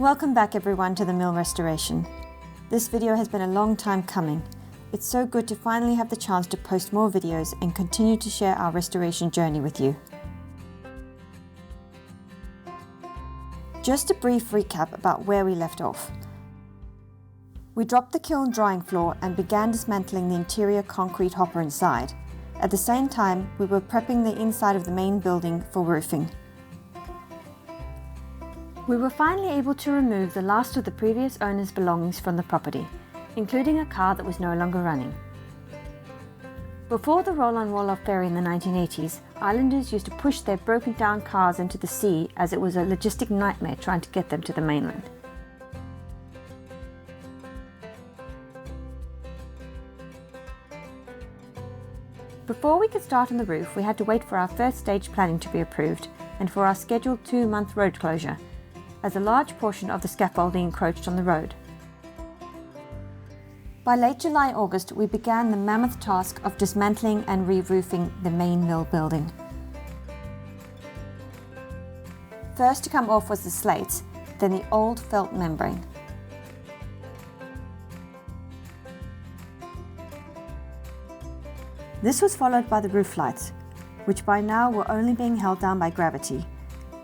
Welcome back everyone to the mill restoration. This video has been a long time coming. It's so good to finally have the chance to post more videos and continue to share our restoration journey with you. Just a brief recap about where we left off. We dropped the kiln drying floor and began dismantling the interior concrete hopper inside. At the same time, we were prepping the inside of the main building for roofing. We were finally able to remove the last of the previous owner's belongings from the property, including a car that was no longer running. Before the roll-on roll-off ferry in the 1980s, islanders used to push their broken down cars into the sea as it was a logistic nightmare trying to get them to the mainland. Before we could start on the roof, we had to wait for our first stage planning to be approved and for our scheduled 2-month road closure, as a large portion of the scaffolding encroached on the road. By late July-August, we began the mammoth task of dismantling and re-roofing the main mill building. First to come off was the slates, then the old felt membrane. This was followed by the roof lights, which by now were only being held down by gravity.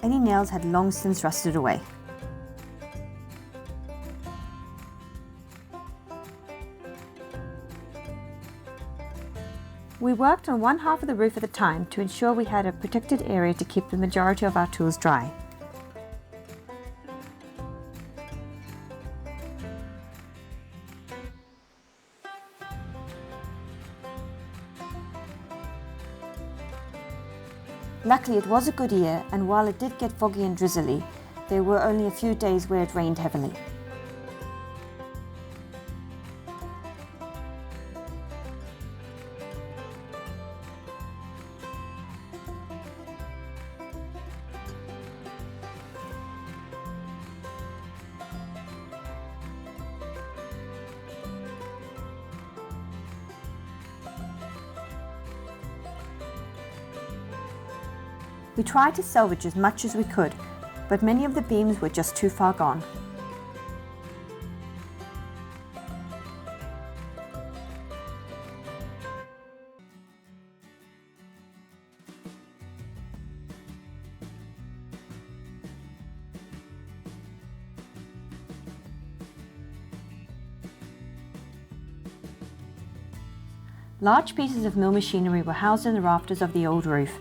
Any nails had long since rusted away. We worked on one half of the roof at a time to ensure we had a protected area to keep the majority of our tools dry. Luckily, it was a good year, and while it did get foggy and drizzly, there were only a few days where it rained heavily. We tried to salvage as much as we could, but many of the beams were just too far gone. Large pieces of mill machinery were housed in the rafters of the old roof.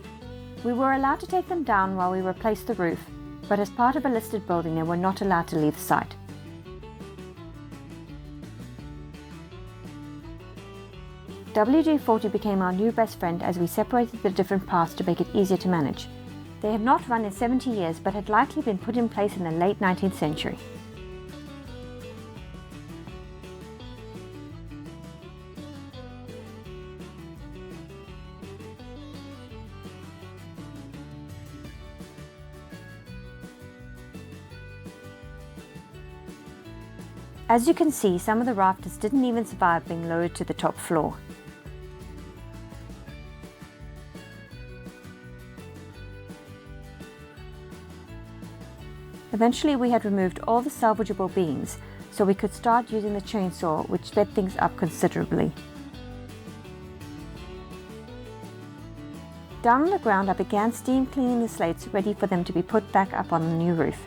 We were allowed to take them down while we replaced the roof, but as part of a listed building they were not allowed to leave the site. WD-40 became our new best friend as we separated the different paths to make it easier to manage. They have not run in 70 years but had likely been put in place in the late 19th century. As you can see, some of the rafters didn't even survive being lowered to the top floor. Eventually we had removed all the salvageable beams, so we could start using the chainsaw, which sped things up considerably. Down on the ground I began steam cleaning the slates ready for them to be put back up on the new roof.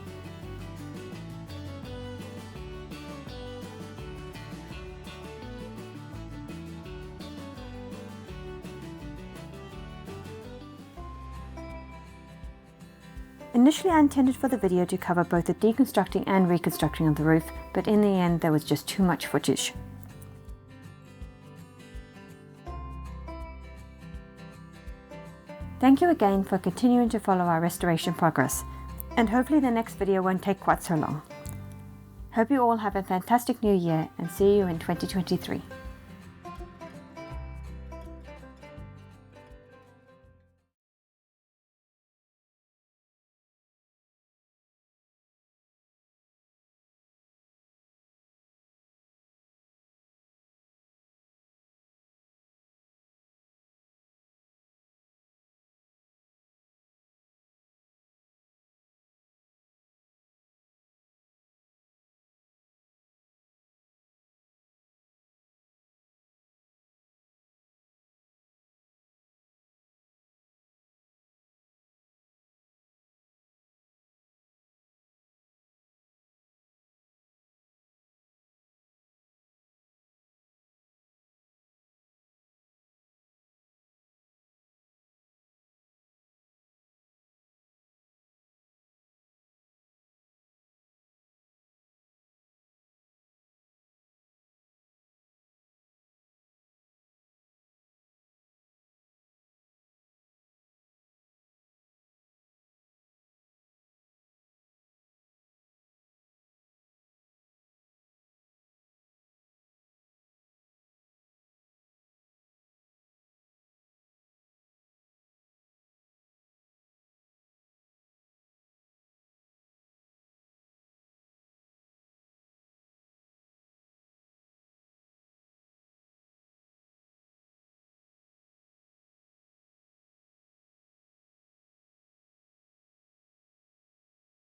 Initially I intended for the video to cover both the deconstructing and reconstructing of the roof, but in the end there was just too much footage. Thank you again for continuing to follow our restoration progress, and hopefully the next video won't take quite so long. Hope you all have a fantastic new year and see you in 2023.